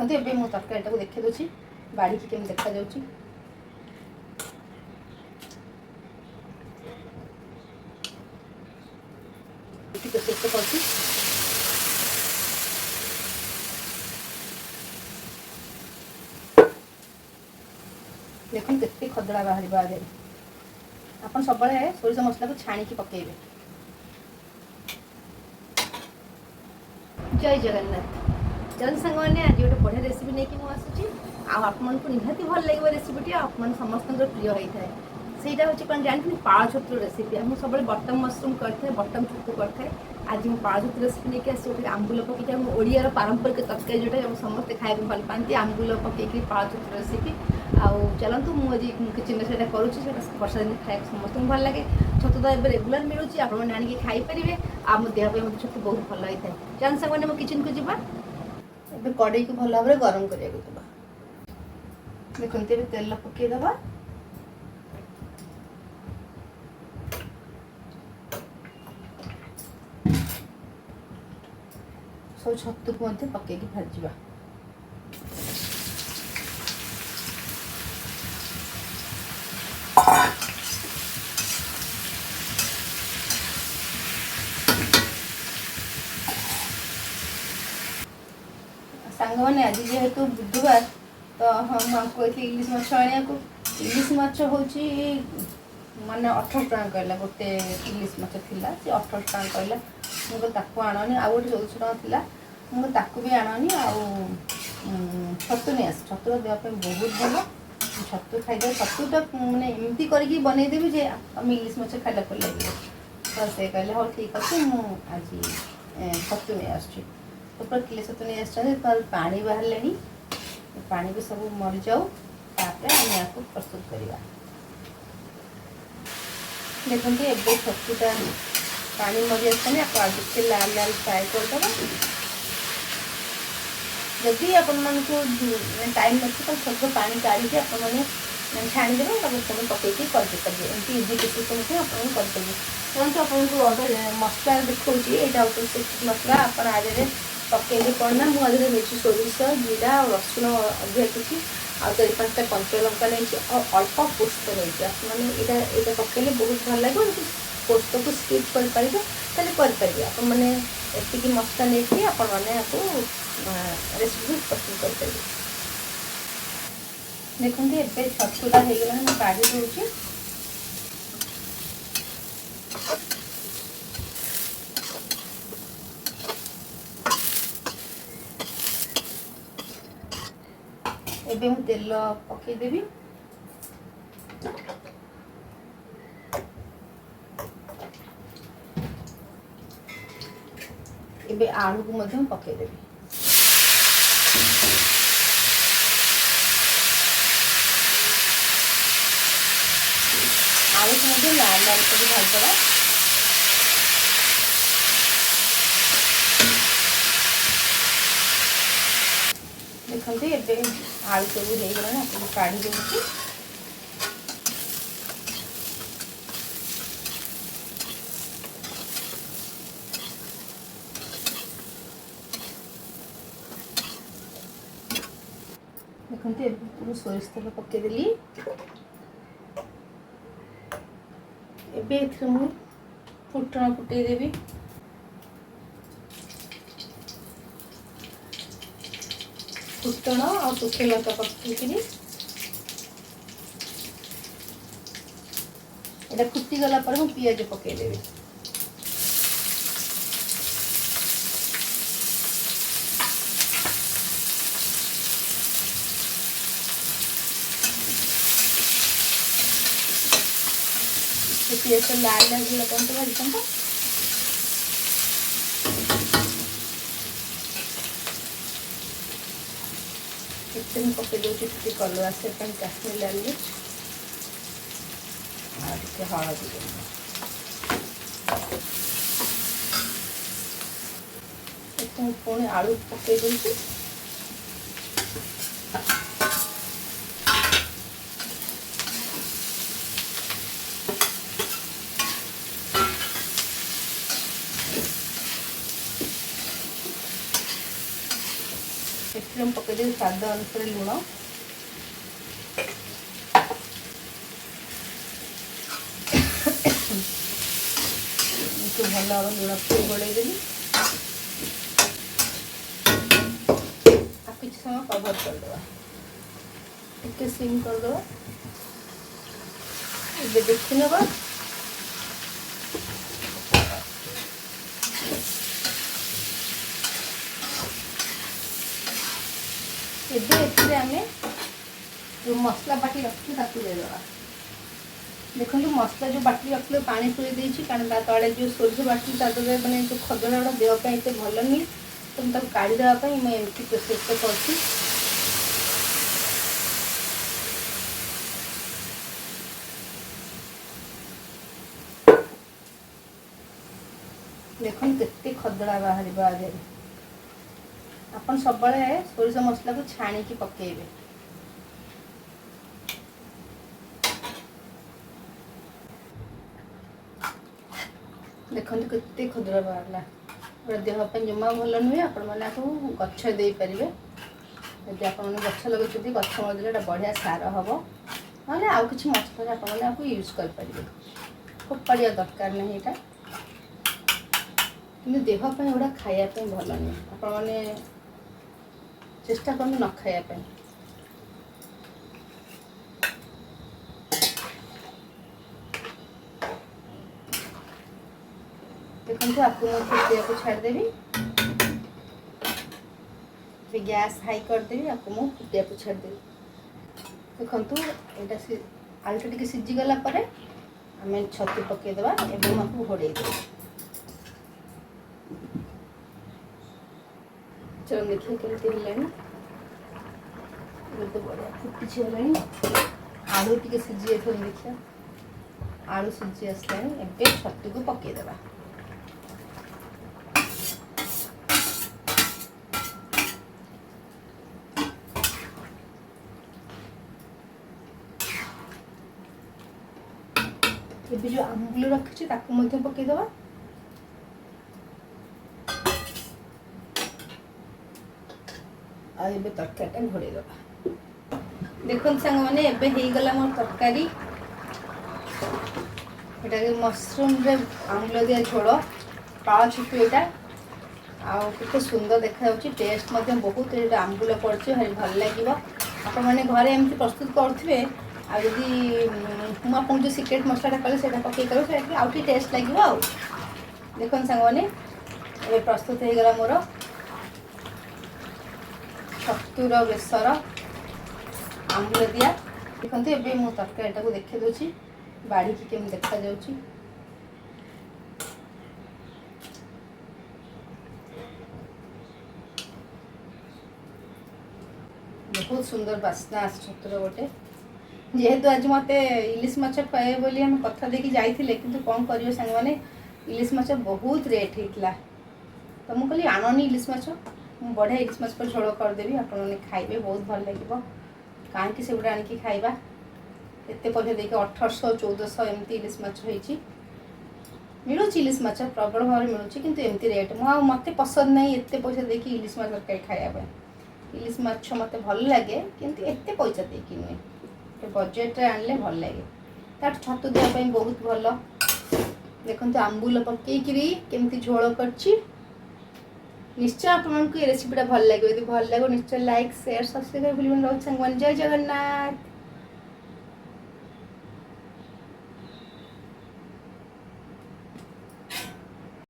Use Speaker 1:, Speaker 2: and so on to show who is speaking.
Speaker 1: देखते एवं मुझे तरकारी टाक देखी दूसरी बाड़ी की केमी देखा जाऊँगी देखो के खदड़ा बाहर आगे आप सब सोरिष मसला को छाणी पकेबे। जय जगन्नाथ जन सांग मैंने आज गोटे बढ़िया रेसिपी नहीं कि आसूँ आपको निहाती भल लगे रेसिपीटी आप समस्त प्रिय होता है ସେଇଟା ହେଉଛି କ'ଣ ଜାଣିଥିଲି ପାଳ ଛତୁର ରେସିପି ମୁଁ ସବୁବେଳେ ବଟମ୍ ମସରୁମ୍ କରିଥାଏ ବଟମ୍ ଛତୁ କରିଥାଏ ଆଜି ମୁଁ ପାଳ ଛତୁ ରେସିପି ନେଇକି ଆସିଛି ଗୋଟେ ଆମ୍ବୁଲ ପକେଇକି ଆମ ଓଡ଼ିଆର ପାରମ୍ପରିକ ତରକାରୀ ଯେଉଁଟା ଆମ ସମସ୍ତେ ଖାଇବାକୁ ଭଲ ପାଆନ୍ତି ଆମ୍ବୁଲ ପକେଇକି ପାଳ ଛତୁ ରେସିପି ଆଉ ଚାଲନ୍ତୁ ମୁଁ ଆଜି କିଚେନ୍ରେ ସେଇଟା କରୁଛି ସେଇଟା ବର୍ଷା ଦିନେ ଖାଇବାକୁ ସମସ୍ତଙ୍କୁ ଭଲ ଲାଗେ ଛତୁ ତ ଏବେ ରେଗୁଲାର ମିଳୁଛି ଆପଣମାନେ ଆଣିକି ଖାଇପାରିବେ ଆଉ ଆମ ଦେହ ପାଇଁ ମଧ୍ୟ ଛତୁ ବହୁତ ଭଲ ହେଇଥାଏ ଚାଲନ୍ତୁ ସାଙ୍ଗମାନେ ମୋ କିଚେନ୍କୁ ଯିବା ଏବେ କଡ଼େଇକୁ ଭଲ ଭାବରେ ଗରମ କରିବାକୁ ଦେବା ଦେଖନ୍ତୁ ଏବେ ତେଲ ପକେଇଦେବା सब छतु को पकई भाजा सांग मैंने आज जेहेतु बुधवार तो हम आपको इलिश माछ आने को इलिश माछ हूँ माने 18 टका कहला गोटे इलिश माछ थिला से 18 टका कहला मुझे ताकू आणनी आ गोटे 1400 टका थिला मुझे ताकू भी आणनी आ छतु नहीं आस छतुर देह बहुत भल छतु खाई छतुटा मैंने एमती करके बनईदेवी जे आम इलिश माछ खाइला पर लगे तो से कहले हाँ ठीक अच्छे मुझे छतु नहीं आसुच्छी तो पूरा किले छतु नहीं आस पानी बाहर ले पानी भी सब मरी जाऊ तापर आम या प्रस्तुत करवा देखते ए छतुटा पानी मरी आसानी आप आगे लाल लाल फ्राए करदे जदि आपण टाइम अच्छे तो छतु पानी काढ़ी आपने छाणीदेवे सब पकईकि करदे एमती इजी प्रोसेस से आप करदेवे जानते आपको मसला देखा यहाँ मसला आप आगे पकईले कौन ना मुझे मिर्ची सोरिष जीरा और रसुण अधिक आ 4-5टा कंचा लंका नहीं अल्प पोस्त नहीं आपने यहाँ पकईले बहुत भल लगे पोस्त को स्किप करेंगे आपने एति मसला नहीं आपने रेसिपी प्रस्तुत करेंगे देखते ए छतुटा होगा मैं काढ़ी दूसरी एबे मु तेल पकईदेवी एबे आलू को मध्यम पकईदेवी आलू को मध्यम लाल लाल कर भाजदेवा देखते ए आलू सब होगा आपको काढ़ी दूसरी देखते पूरा सोरिष तेल पकईदेली एबे मु फुटण फुटईदेवी फुटण और सुखी लଙ୍କା पकईकि एटा फुटी गला पर मु पियाज पकईदेवी पियाज लाल लाल पड़ते भाजता इतने पकई दूसरी कलर आसे काश्मीर लाल हलदी पुणी आलू पकई दूसरी हम पकईदेवी स्वाद अनुसार लुण भल भाव लुण पकई गोड़ेदेवी किसी समय कवर करदे टे सिम करदे देखी नवा आमे जो मसला बाटी रखी देदेवा देखो मसला जो बाटी रखिले पानी पूरी देती कारण तले जो सोरिष बाटी मैंने जो खदड़ा गुड़ा देवाई एत भल नहीं तो मुझे काढ़ी देवाई मुझे एमती प्रोसेस कर देखो केते खदड़ा बाहर आगे अपन सब सोरिष मसला को छाणी पकेबे देखो केते खदड़ा बाहर देहपाई जमा भल नुहे आपण मैंने गछ दे पारे यदि आप गछ लगे गछ मदे बढ़िया सार हम ना आउ कि मसला आप यूज करेंगे फोपाड़ा दरकार नहीं यहाँ कि देहपाई गुड़ा खायापी भल नुहे आपण मैंने चेष्टा कर न खायापी देखो आपको फुटिया को छाड़देवी गैस हाई करदेवी आपको मु फुटिया को छाड़देवी देखो यहाँ आलूटा टी सीझीगला आम छतु पकईदेवा एवं आपको घोड़ेदेवी चलो देखिए केमती तो बढ़िया फुटी गला आलू टी सीझी जाए देखिए आलू सीझी आसला एवं छतु को पकईदेवा ये जो आंबुल रखी पकईदेवा आबे तरकारी घोड़ेदेवा देखो सांग मैंने एगला मोर तरकारी ये मशरूम रे आंबुल दिया झोल पाळछतु यहाँ आते सुंदर देखा टेस्ट बहुत आंबुल पड़े भारी भल लगे आपण मैंने घरे एमती प्रस्तुत करुवे आदि मुझे जो सिक्रेट मसला कल से पकई करूँ आउ टेस्ट लगे आ देखो सांग मैंने ये प्रस्तुत हो गला मोर छतुर बेसर आंबुल दिया देखो ये मो तरकारी को देखे दूसरी बाड़ी की केम देखा जाउची बहुत सुंदर बास्ना आस छतुर गोटे जेहेतु आज मत इलिश माछ खुआए बोली हम कथा देकी जाइथिले किंतु कौन करियो संग माने इलिश माछ बहुत रेट होता तो मुझे कहली आणनी इलिश माछ मुझे बढ़िया इलिश माछ पर झोल करदेवी आपने खाइबे बहुत भल लगे कहीं से गुड़ा आनिकी खाइबा एत पैसा देखिए 1800-1400 एमती इलिश माछ होइची मिलूँ इलिश माछ प्रबल भाव में मिलूँ किंतु एमती रेट मत पसंद नहीं एत पैसा देखिए इलिश माछ तरकारी खाया इलिश माछ मत भल लगे किंतु एत पैसा देकी नुहे बजेट आनले भल लगे तार छतु देवाई बहुत भल देखो आंबुल पकईकरी केमती झोल करछि निश्चय आपको ये रेसिपीटा भल लगे यदि भल लगे निश्चय लाइक शेयर सब्सक्राइब भूल जय जगन्नाथ।